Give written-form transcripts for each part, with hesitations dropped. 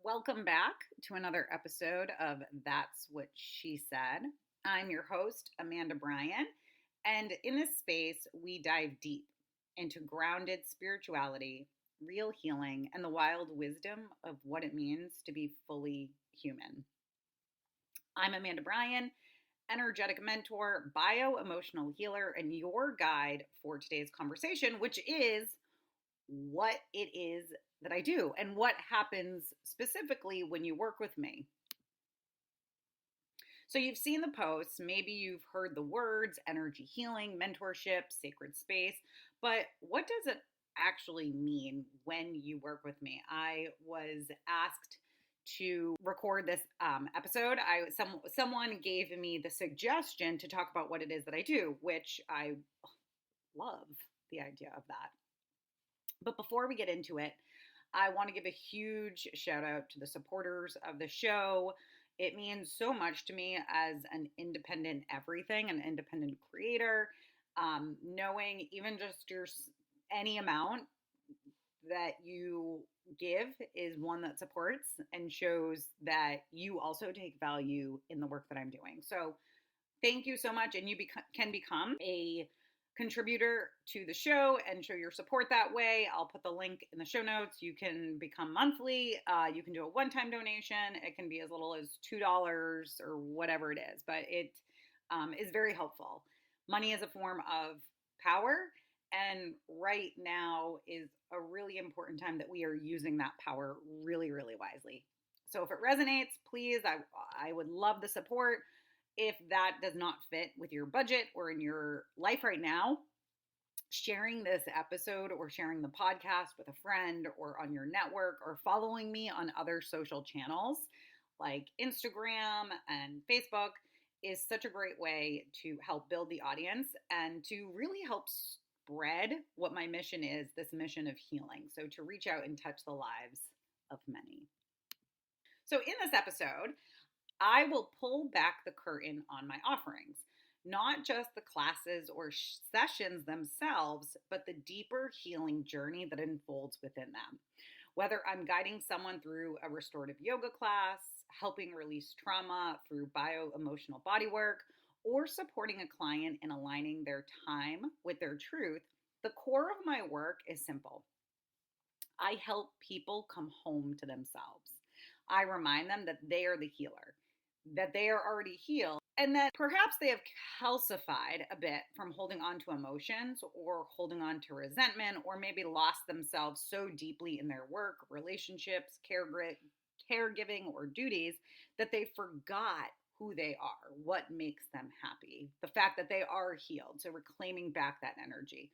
Welcome back to another episode of That's What She Said. I'm your host, Amanda Bryan, and in this space, we dive deep into grounded spirituality, real healing, and the wild wisdom of what it means to be fully human. I'm Amanda Bryan, energetic mentor, bioemotional healer, and your guide for today's conversation, which is what it is that I do and what happens specifically when you work with me. So, you've seen the posts, maybe you've heard the words energy healing, mentorship, sacred space, but what does it actually mean when you work with me? I was asked to record this episode. Someone gave me the suggestion to talk about what it is that I do, which I love the idea of that. But before we get into it, I want to give a huge shout out to the supporters of the show. It means so much to me as an independent everything, an independent creator. Knowing even just any amount that you give is one that supports and shows that you also take value in the work that I'm doing. So thank you so much. And you can become a contributor to the show and show your support that way. I'll put the link in the show notes. You can become monthly. You can do a one-time donation. It can be as little as $2 or whatever it is, but it is very helpful. Money is a form of power, and right now is a really important time that we are using that power really, really wisely. So if it resonates, please, I would love the support. If that does not fit with your budget or in your life right now, sharing this episode or sharing the podcast with a friend or on your network or following me on other social channels like Instagram and Facebook is such a great way to help build the audience and to really help spread what my mission is, this mission of healing. So to reach out and touch the lives of many. So in this episode, I will pull back the curtain on my offerings, not just the classes or sessions themselves, but the deeper healing journey that unfolds within them. Whether I'm guiding someone through a restorative yoga class, helping release trauma through bioemotional bodywork, or supporting a client in aligning their time with their truth, the core of my work is simple. I help people come home to themselves. I remind them that they are the healer, that they are already healed, and that perhaps they have calcified a bit from holding on to emotions or holding on to resentment, or maybe lost themselves so deeply in their work, relationships, caregiving, or duties that they forgot who they are, what makes them happy, the fact that they are healed. So reclaiming back that energy.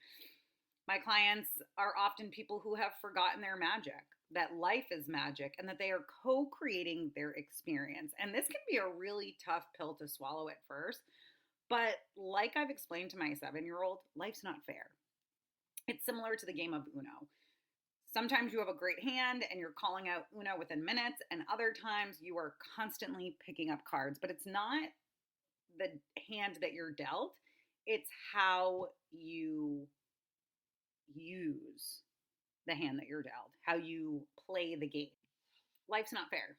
My clients are often people who have forgotten their magic, that life is magic, and that they are co-creating their experience. And this can be a really tough pill to swallow at first. But like I've explained to my 7-year-old, life's not fair. It's similar to the game of Uno. Sometimes you have a great hand and you're calling out Uno within minutes, and other times you are constantly picking up cards. But it's not the hand that you're dealt, it's how you use the hand that you're dealt, how you play the game. Life's not fair.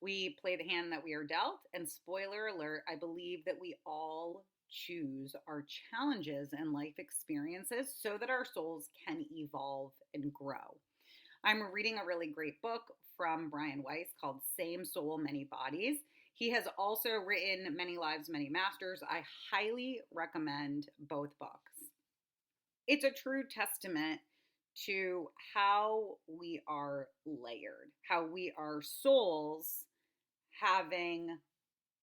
We play the hand that we are dealt, and spoiler alert, I believe that we all choose our challenges and life experiences so that our souls can evolve and grow. I'm reading a really great book from Brian Weiss called Same Soul, Many Bodies. He has also written Many Lives, Many Masters. I highly recommend both books. It's a true testament to how we are layered, how we are souls having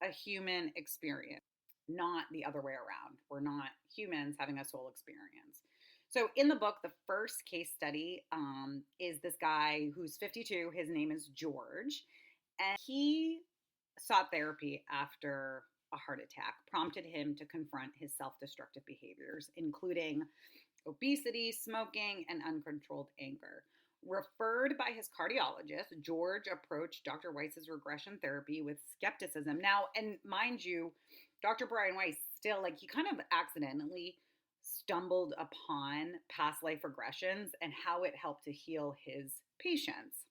a human experience, not the other way around. We're not humans having a soul experience. So in the book, the first case study is this guy who's 52. His name is George, and he sought therapy after a heart attack, prompted him to confront his self-destructive behaviors, including obesity, smoking, and uncontrolled anger. Referred by his cardiologist, George approached Dr. Weiss's regression therapy with skepticism. Now, and mind you, Dr. Brian Weiss still, he kind of accidentally stumbled upon past life regressions and how it helped to heal his patients.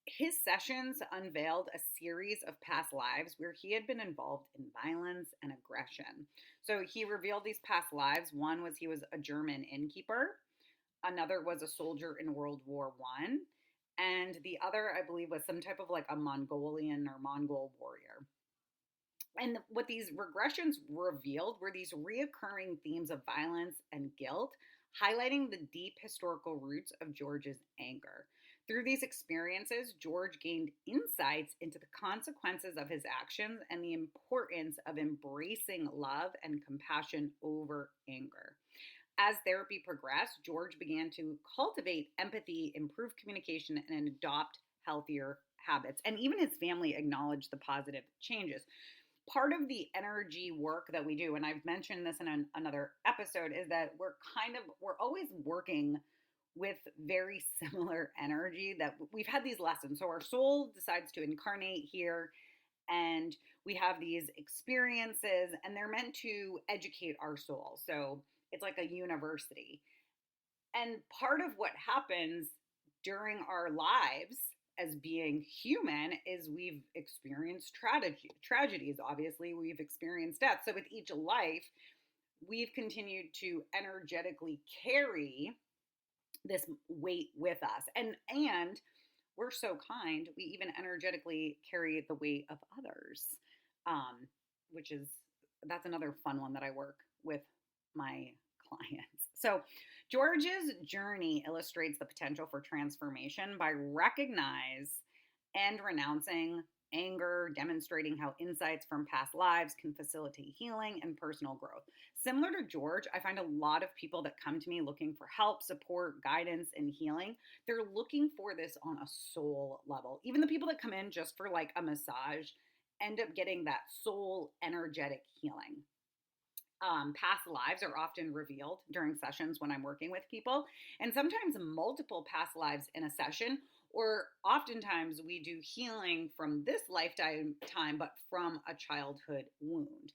His sessions unveiled a series of past lives where he had been involved in violence and aggression. So he revealed these past lives. One was he was a German innkeeper, another was a soldier in World War One, and the other, I believe, was some type of like a Mongolian or Mongol warrior. And what these regressions revealed were these reoccurring themes of violence and guilt, highlighting the deep historical roots of George's anger. Through these experiences, George gained insights into the consequences of his actions and the importance of embracing love and compassion over anger. As therapy progressed, George began to cultivate empathy, improve communication, and adopt healthier habits. And even his family acknowledged the positive changes. Part of the energy work that we do, and I've mentioned this in another episode, is that we're always working with very similar energy, that we've had these lessons. So our soul decides to incarnate here, and we have these experiences, and they're meant to educate our soul. So it's like a university. And part of what happens during our lives as being human is we've experienced tragedies. Obviously, we've experienced death. So with each life, we've continued to energetically carry this weight with us. And we're so kind, we even energetically carry the weight of others, um, which is, that's another fun one that I work with my clients. So George's journey illustrates the potential for transformation by recognize and renouncing anger, demonstrating how insights from past lives can facilitate healing and personal growth. Similar to George, I find a lot of people that come to me looking for help, support, guidance, and healing, they're looking for this on a soul level. Even the people that come in just for like a massage end up getting that soul energetic healing. Past lives are often revealed during sessions when I'm working with people, and sometimes multiple past lives in a session, or oftentimes we do healing from this lifetime, but from a childhood wound.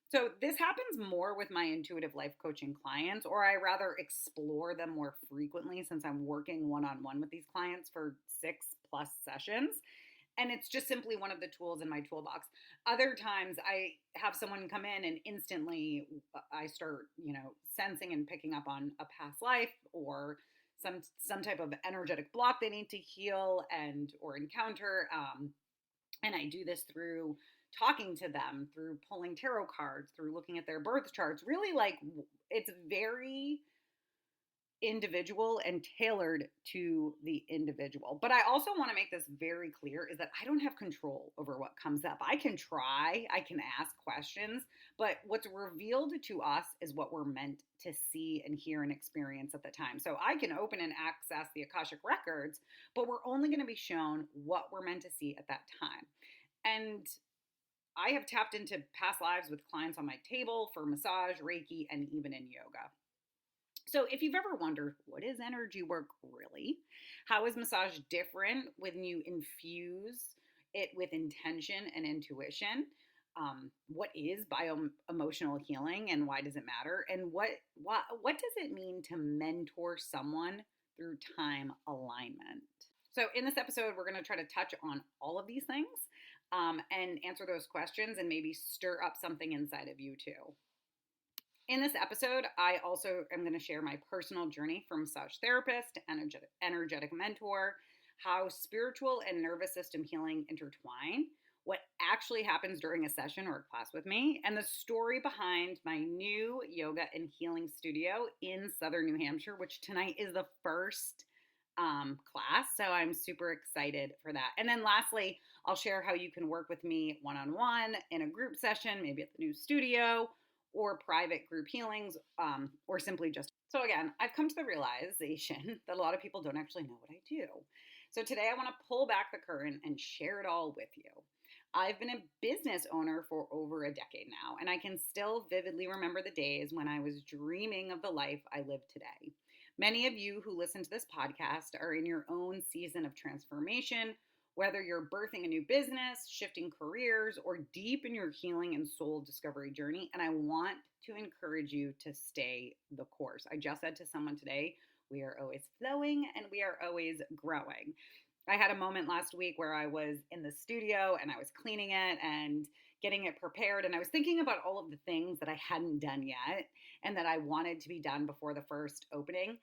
So this happens more with my intuitive life coaching clients, or I rather explore them more frequently since I'm working one-on-one with these clients for 6+ sessions. And it's just simply one of the tools in my toolbox. Other times I have someone come in and instantly I start, sensing and picking up on a past life or some type of energetic block they need to heal and or encounter. And I do this through talking to them, through pulling tarot cards, through looking at their birth charts. Really, like, it's very individual and tailored to the individual. But I also want to make this very clear is that I don't have control over what comes up. I can try, I can ask questions, but what's revealed to us is what we're meant to see and hear and experience at the time. So I can open and access the Akashic records, but we're only going to be shown what we're meant to see at that time. And I have tapped into past lives with clients on my table for massage, Reiki, and even in yoga. So if you've ever wondered, what is energy work really? How is massage different when you infuse it with intention and intuition? What is bioemotional healing and why does it matter? And what does it mean to mentor someone through time alignment? So in this episode, we're going to try to touch on all of these things and answer those questions and maybe stir up something inside of you too. In this episode, I also am going to share my personal journey from massage therapist, energetic mentor, how spiritual and nervous system healing intertwine, what actually happens during a session or a class with me, and the story behind my new yoga and healing studio in Southern New Hampshire, which tonight is the first class. So I'm super excited for that. And then lastly, I'll share how you can work with me one-on-one in a group session, maybe at the new studio, or private group healings, or simply just. So again, I've come to the realization that a lot of people don't actually know what I do. So today I want to pull back the curtain and share it all with you. I've been a business owner for over a decade now, and I can still vividly remember the days when I was dreaming of the life I live today. Many of you who listen to this podcast are in your own season of transformation, whether you're birthing a new business, shifting careers, or deep in your healing and soul discovery journey. And I want to encourage you to stay the course. I just said to someone today, we are always flowing and we are always growing. I had a moment last week where I was in the studio and I was cleaning it and getting it prepared. And I was thinking about all of the things that I hadn't done yet and that I wanted to be done before the first opening,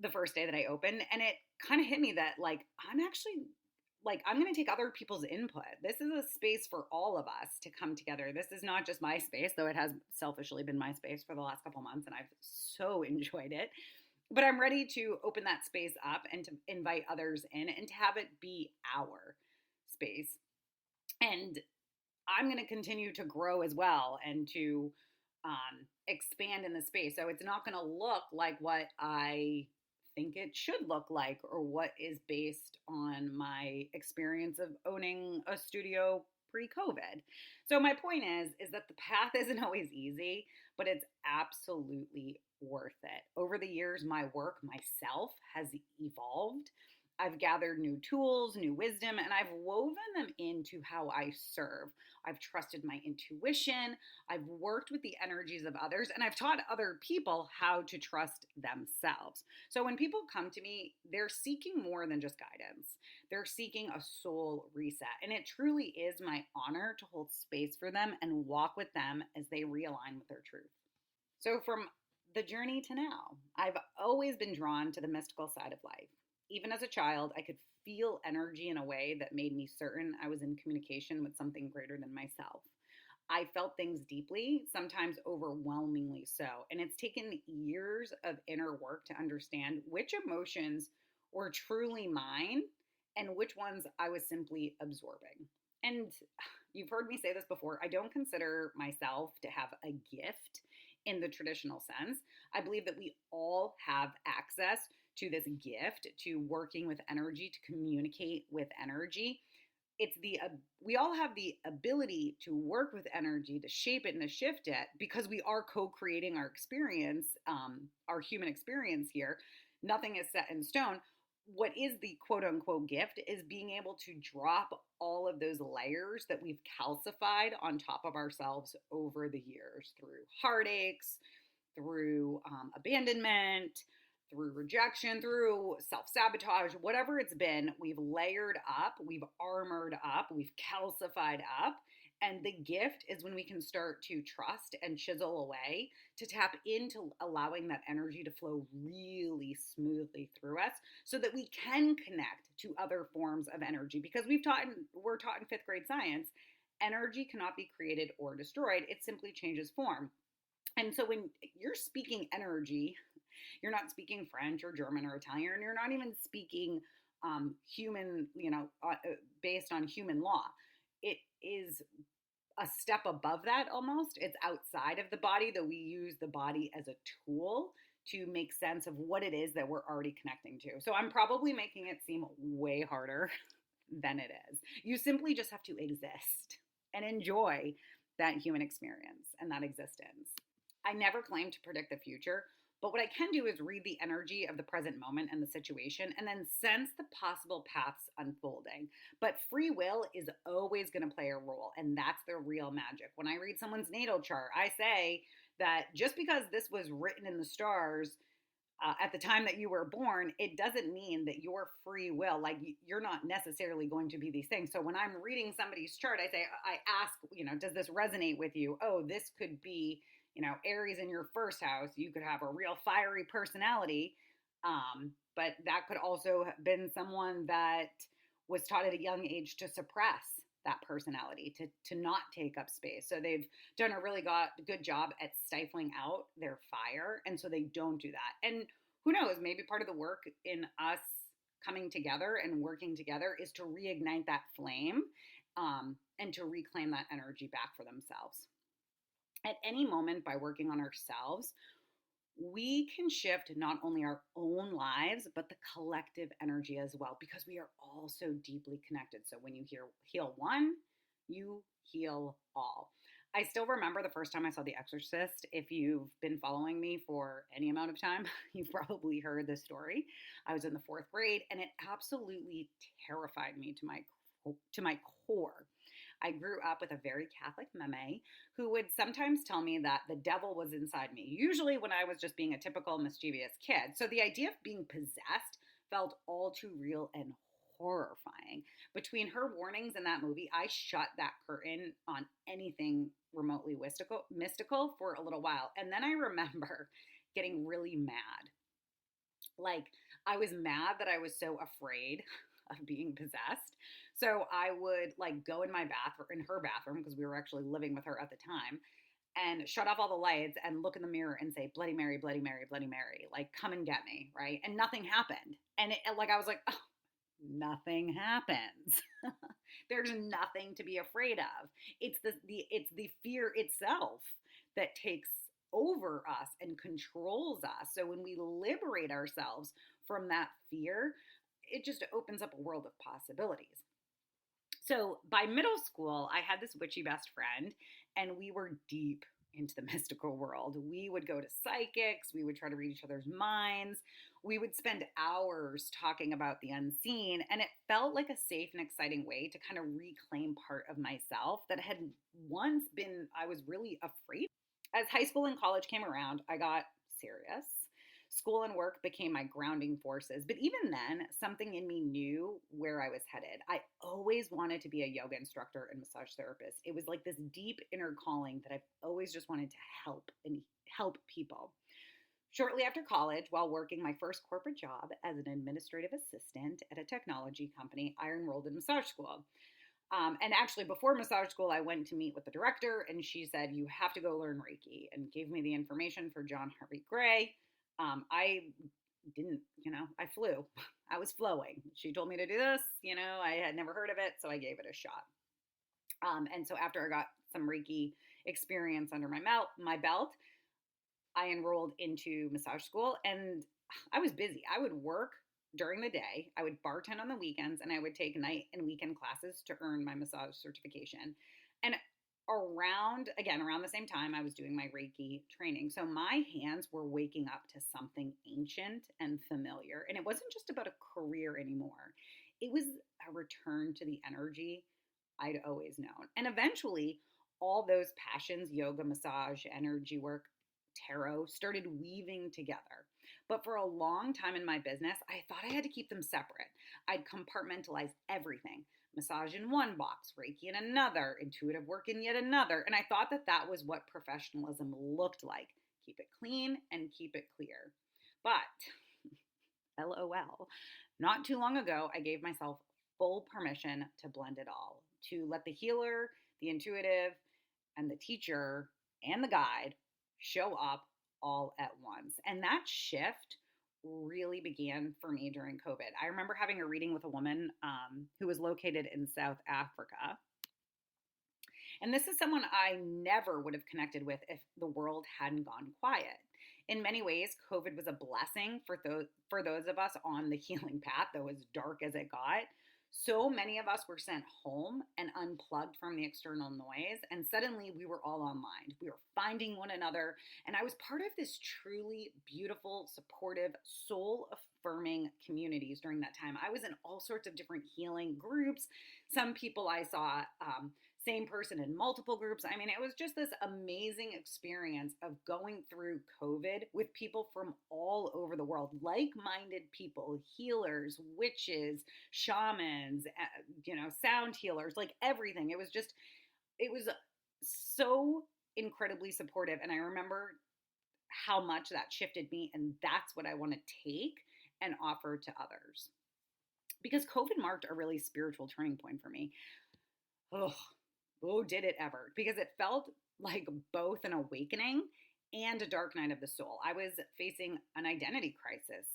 the first day that I opened. And it kind of hit me that, like, I'm actually like, I'm going to take other people's input. This is a space for all of us to come together. This is not just my space, though it has selfishly been my space for the last couple months and I've so enjoyed it. But I'm ready to open that space up and to invite others in and to have it be our space. And I'm going to continue to grow as well and to expand in the space. So it's not going to look like what I think it should look like or what is based on my experience of owning a studio pre-COVID. So my point is that the path isn't always easy, but it's absolutely worth it. Over the years, my work myself has evolved. I've gathered new tools, new wisdom, and I've woven them into how I serve. I've trusted my intuition. I've worked with the energies of others, and I've taught other people how to trust themselves. So when people come to me, they're seeking more than just guidance. They're seeking a soul reset. And it truly is my honor to hold space for them and walk with them as they realign with their truth. So from the journey to now, I've always been drawn to the mystical side of life. Even as a child, I could feel energy in a way that made me certain I was in communication with something greater than myself. I felt things deeply, sometimes overwhelmingly so. And it's taken years of inner work to understand which emotions were truly mine and which ones I was simply absorbing. And you've heard me say this before, I don't consider myself to have a gift in the traditional sense. I believe that we all have access to this gift, to working with energy, to communicate with energy. It's the we all have the ability to work with energy, to shape it and to shift it, because we are co-creating our experience, our human experience here. Nothing is set in stone. What is the quote unquote gift is being able to drop all of those layers that we've calcified on top of ourselves over the years through heartaches, through abandonment, through rejection, through self sabotage, whatever it's been, we've layered up, we've armored up, we've calcified up. And the gift is when we can start to trust and chisel away to tap into allowing that energy to flow really smoothly through us so that we can connect to other forms of energy. Because we're taught in fifth grade science, energy cannot be created or destroyed, it simply changes form. And so when you're speaking energy, you're not speaking French or German or Italian, and you're not even speaking human, based on human law. It is a step above that almost. It's outside of the body, that we use the body as a tool to make sense of what it is that we're already connecting to. So I'm probably making it seem way harder than it is. You simply just have to exist and enjoy that human experience and that existence. I never claim to predict the future, but what I can do is read the energy of the present moment and the situation and then sense the possible paths unfolding. But free will is always going to play a role, and that's the real magic. When I read someone's natal chart, I say that just because this was written in the stars at the time that you were born, it doesn't mean that your free will, like, you're not necessarily going to be these things. So when I'm reading somebody's chart, I ask, does this resonate with you? Oh, this could be, Aries in your first house. You could have a real fiery personality. But that could also have been someone that was taught at a young age to suppress that personality, to not take up space. So they've done a really good job at stifling out their fire. And so they don't do that. And who knows, maybe part of the work in us coming together and working together is to reignite that flame, and to reclaim that energy back for themselves. At any moment, by working on ourselves, we can shift not only our own lives, but the collective energy as well, because we are all so deeply connected. So when you heal one, you heal all. I still remember the first time I saw The Exorcist. If you've been following me for any amount of time, you've probably heard this story. I was in the fourth grade, and it absolutely terrified me to my core. I grew up with a very Catholic meme who would sometimes tell me that the devil was inside me, usually when I was just being a typical mischievous kid. So the idea of being possessed felt all too real and horrifying. Between her warnings in that movie, I shut that curtain on anything remotely mystical for a little while. And then I remember getting really mad. Like, I was mad that I was so afraid of being possessed. So I would like go in my bathroom, in her bathroom, because we were actually living with her at the time, and shut off all the lights and look in the mirror and say, Bloody Mary, Bloody Mary, Bloody Mary, like, come and get me, right? And nothing happened. And like, I was like, oh, nothing happens. There's nothing to be afraid of. It's the fear itself that takes over us and controls us. So when we liberate ourselves from that fear, it just opens up a world of possibilities. So by middle school, I had this witchy best friend, and we were deep into the mystical world. We would go to psychics, we would try to read each other's minds, we would spend hours talking about the unseen, and it felt like a safe and exciting way to kind of reclaim part of myself that had once been, I was really afraid. As high school and college came around, I got serious. School and work became my grounding forces. But even then, something in me knew where I was headed. I always wanted to be a yoga instructor and massage therapist. It was like this deep inner calling that I've always just wanted to help people. Shortly after college, while working my first corporate job as an administrative assistant at a technology company, I enrolled in massage school. And actually, before massage school, I went to meet with the director, and she said, "You have to go learn Reiki," and gave me the information for John Harvey Gray. I didn't, I flew. I was flowing. She told me to do this, I had never heard of it, so I gave it a shot. And so after I got some Reiki experience under my belt, I enrolled into massage school, and I was busy. I would work during the day, I would bartend on the weekends, and I would take night and weekend classes to earn my massage certification. And around the same time, I was doing my Reiki training. So my hands were waking up to something ancient and familiar. And it wasn't just about a career anymore, it was a return to the energy I'd always known. And eventually, all those passions, yoga, massage, energy work, tarot, started weaving together. But for a long time in my business, I thought I had to keep them separate. I'd compartmentalize everything: massage in one box, Reiki in another, intuitive work in yet another. And I thought that that was what professionalism looked like: keep it clean and keep it clear. But, LOL, not too long ago, I gave myself full permission to blend it all, to let the healer, the intuitive, and the teacher and the guide show up all at once. And that shift really began for me during COVID. I remember having a reading with a woman who was located in South Africa. And this is someone I never would have connected with if the world hadn't gone quiet. In many ways, COVID was a blessing for those of us on the healing path, though as dark as it got. So many of us were sent home and unplugged from the external noise, and suddenly we were all online. We were finding one another, and I was part of this truly beautiful, supportive, soul affirming communities during that time. I was in all sorts of different healing groups. Some people I saw, same person in multiple groups. I mean, it was just this amazing experience of going through COVID with people from all over the world, like-minded people, healers, witches, shamans, sound healers, like everything. It was so incredibly supportive. And I remember how much that shifted me. And that's what I want to take and offer to others. Because COVID marked a really spiritual turning point for me. Oh, did it ever? Because it felt like both an awakening and a dark night of the soul. I was facing an identity crisis,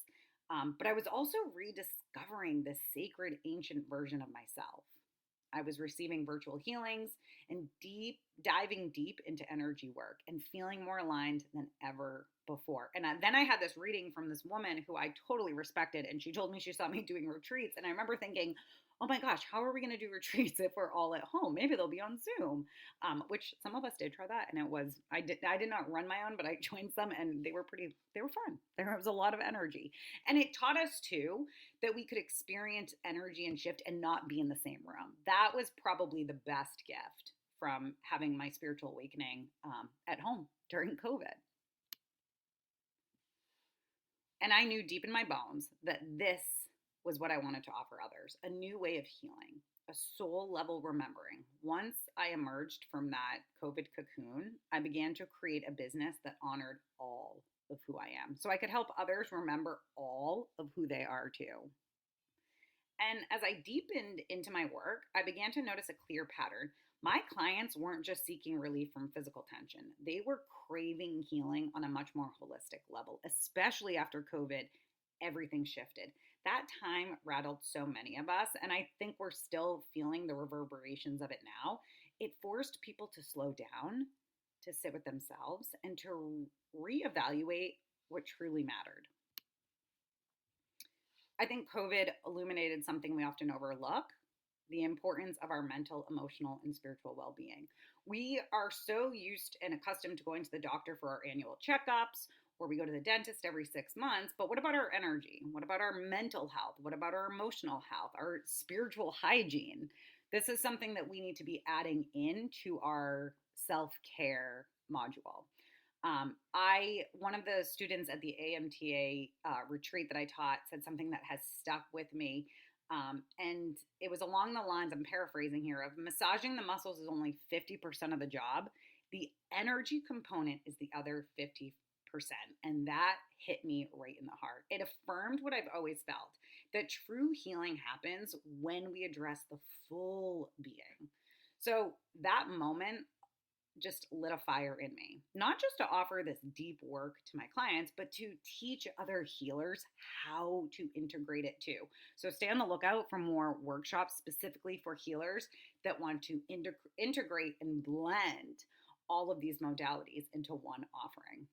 but I was also rediscovering this sacred ancient version of myself. I was receiving virtual healings and diving deep into energy work and feeling more aligned than ever before. And then I had this reading from this woman who I totally respected, and she told me she saw me doing retreats. And I remember thinking, oh my gosh, how are we going to do retreats if we're all at home? Maybe they'll be on Zoom, which some of us did try that. And I did not run my own, but I joined some, and they were fun. There was a lot of energy. And it taught us too that we could experience energy and shift and not be in the same room. That was probably the best gift from having my spiritual awakening at home during COVID. And I knew deep in my bones that this was what I wanted to offer others, a new way of healing, a soul level remembering. Once I emerged from that COVID cocoon, I began to create a business that honored all of who I am so I could help others remember all of who they are too. And as I deepened into my work, I began to notice a clear pattern. My clients weren't just seeking relief from physical tension, they were craving healing on a much more holistic level, especially after COVID. Everything shifted. That time rattled so many of us, and I think we're still feeling the reverberations of it now. It forced people to slow down, to sit with themselves, and to reevaluate what truly mattered. I think COVID illuminated something we often overlook: the importance of our mental, emotional, and spiritual well being. We are so used and accustomed to going to the doctor for our annual checkups, or we go to the dentist every 6 months. But what about our energy? What about our mental health? What about our emotional health, our spiritual hygiene? This is something that we need to be adding into our self care module. I One of the students at the AMTA retreat that I taught said something that has stuck with me, and it was along the lines, I'm paraphrasing here, of massaging the muscles is only 50% of the job. The energy component is the other 50%, and that hit me right in the heart. It affirmed what I've always felt, that true healing happens when we address the full being. So that moment just lit a fire in me, not just to offer this deep work to my clients, but to teach other healers how to integrate it too. So stay on the lookout for more workshops specifically for healers that want to integrate and blend all of these modalities into one offering.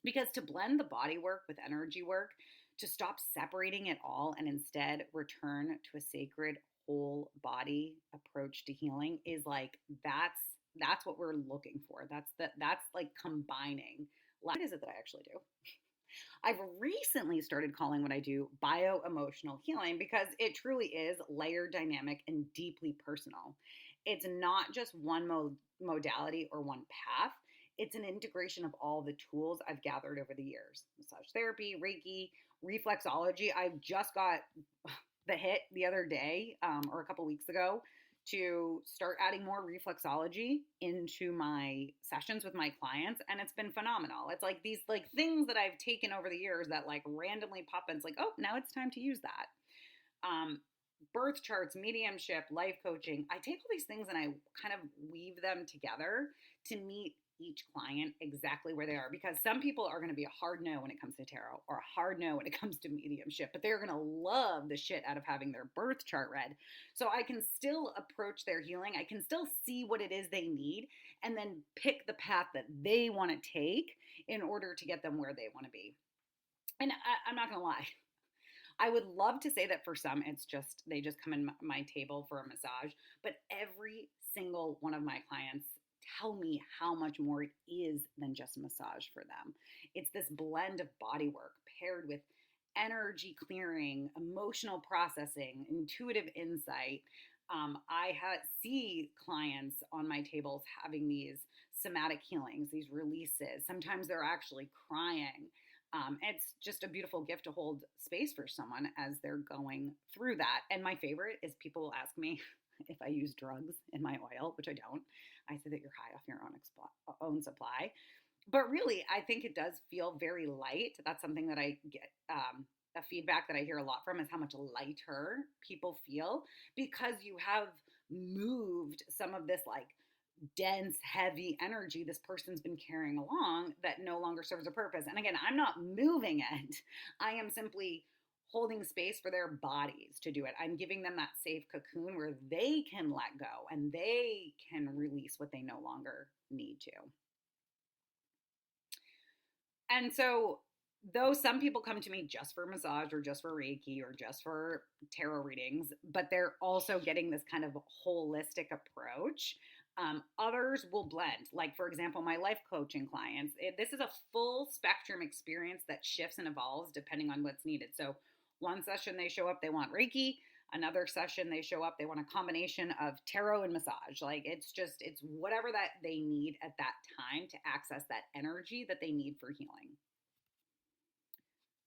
Because to blend the body work with energy work, to stop separating it all and instead return to a sacred whole body approach to healing is like that's what we're looking for. That's like combining. What is it that I actually do? I've recently started calling what I do bioemotional healing because it truly is layered, dynamic, and deeply personal. It's not just one modality or one path. It's an integration of all the tools I've gathered over the years: massage therapy, Reiki, reflexology. I've just got the hit the other day, or a couple weeks ago, to start adding more reflexology into my sessions with my clients, and it's been phenomenal. It's like these like things that I've taken over the years that like randomly pop in. It's like, oh, now it's time to use that. Birth charts, mediumship, life coaching. I take all these things and I kind of weave them together to meet each client exactly where they are, because some people are going to be a hard no when it comes to tarot, or a hard no when it comes to mediumship, but they're going to love the shit out of having their birth chart read. So I can still approach their healing. I can still see what it is they need and then pick the path that they want to take in order to get them where they want to be. And I'm not going to lie, I would love to say that for some, it's just, they just come in my table for a massage, but every single one of my clients tell me how much more it is than just a massage for them. It's this blend of body work paired with energy clearing, emotional processing, intuitive insight. See clients on my tables having these somatic healings, these releases. Sometimes they're actually crying. It's just a beautiful gift to hold space for someone as they're going through that. And my favorite is people will ask me if I use drugs in my oil, which I don't. I say that you're high off your own supply. But really, I think it does feel very light. That's something that I get, a feedback that I hear a lot from, is how much lighter people feel because you have moved some of this like dense, heavy energy this person's been carrying along that no longer serves a purpose. And again, I'm not moving it. I am simply holding space for their bodies to do it. I'm giving them that safe cocoon where they can let go and they can release what they no longer need to. And so, though some people come to me just for massage or just for Reiki or just for tarot readings, but they're also getting this kind of holistic approach. Others will blend. Like, for example, my life coaching clients, this is a full spectrum experience that shifts and evolves depending on what's needed. So, one session they show up, they want Reiki. Another session they show up, they want a combination of tarot and massage. Like it's whatever that they need at that time to access that energy that they need for healing.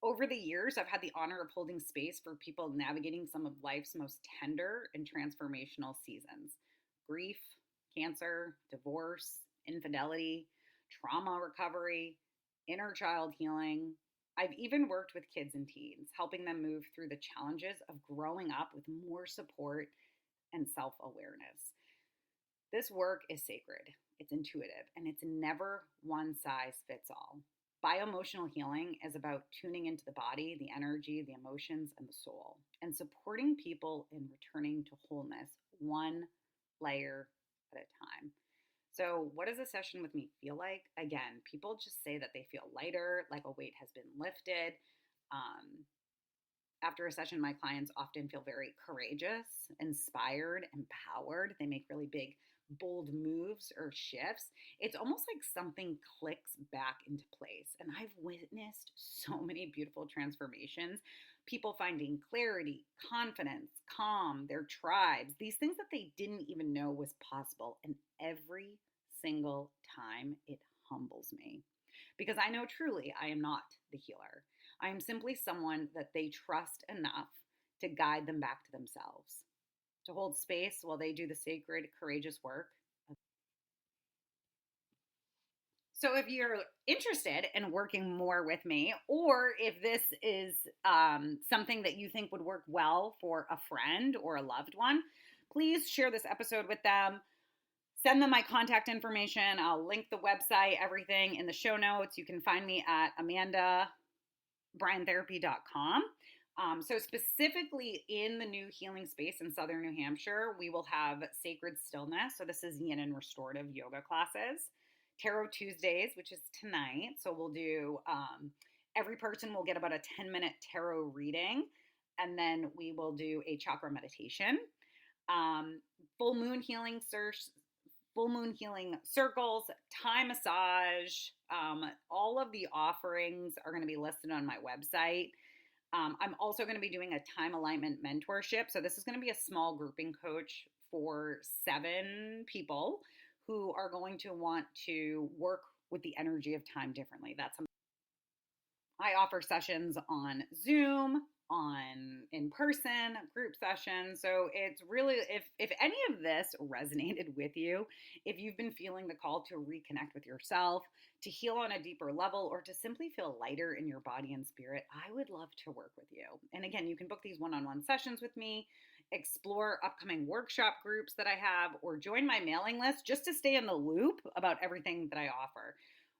Over the years, I've had the honor of holding space for people navigating some of life's most tender and transformational seasons: grief, cancer, divorce, infidelity, trauma recovery, inner child healing. I've even worked with kids and teens, helping them move through the challenges of growing up with more support and self awareness. This work is sacred, it's intuitive, and it's never one size fits all. Bioemotional healing is about tuning into the body, the energy, the emotions, and the soul, and supporting people in returning to wholeness one layer at a time. So, what does a session with me feel like? Again, people just say that they feel lighter, like a weight has been lifted. Um, After a session, my clients often feel very courageous, inspired, empowered. They make really big, bold moves or shifts. It's almost like something clicks back into place. And I've witnessed so many beautiful transformations. People finding clarity, confidence, calm, their tribes, these things that they didn't even know was possible. And every single time, it humbles me because I know truly I am not the healer. I am simply someone that they trust enough to guide them back to themselves, to hold space while they do the sacred, courageous work. So, if you're interested in working more with me, or if this is something that you think would work well for a friend or a loved one, please share this episode with them. Send them my contact information. I'll link the website, everything in the show notes. You can find me at amandabryanTherapy.com. So specifically in the new healing space in Southern New Hampshire, we will have sacred stillness. So this is yin and restorative yoga classes. Tarot Tuesdays, which is tonight. So we'll do, every person will get about a 10-minute tarot reading. And then we will do a chakra meditation. Um, full moon healing full moon healing circles, Thai massage. All of the offerings are going to be listed on my website. I'm also going to be doing a time alignment mentorship. So this is going to be a small grouping coach for 7 people who are going to want to work with the energy of time differently. That's something I offer sessions on Zoom, on in person, group sessions. So it's really, if any of this resonated with you, if you've been feeling the call to reconnect with yourself, to heal on a deeper level, or to simply feel lighter in your body and spirit, I would love to work with you. And again, you can book these one-on-one sessions with me, explore upcoming workshop groups that I have, or join my mailing list just to stay in the loop about everything that I offer.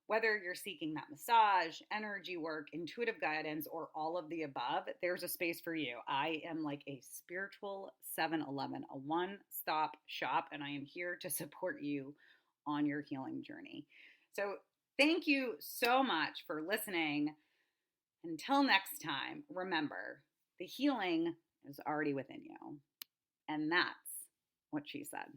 Whether you're seeking that massage, energy work, intuitive guidance, or all of the above, there's a space for you. I am like a spiritual 7-Eleven, a one-stop shop, and I am here to support you on your healing journey. So thank you so much for listening. Until next time, remember, the healing is already within you. And that's what she said.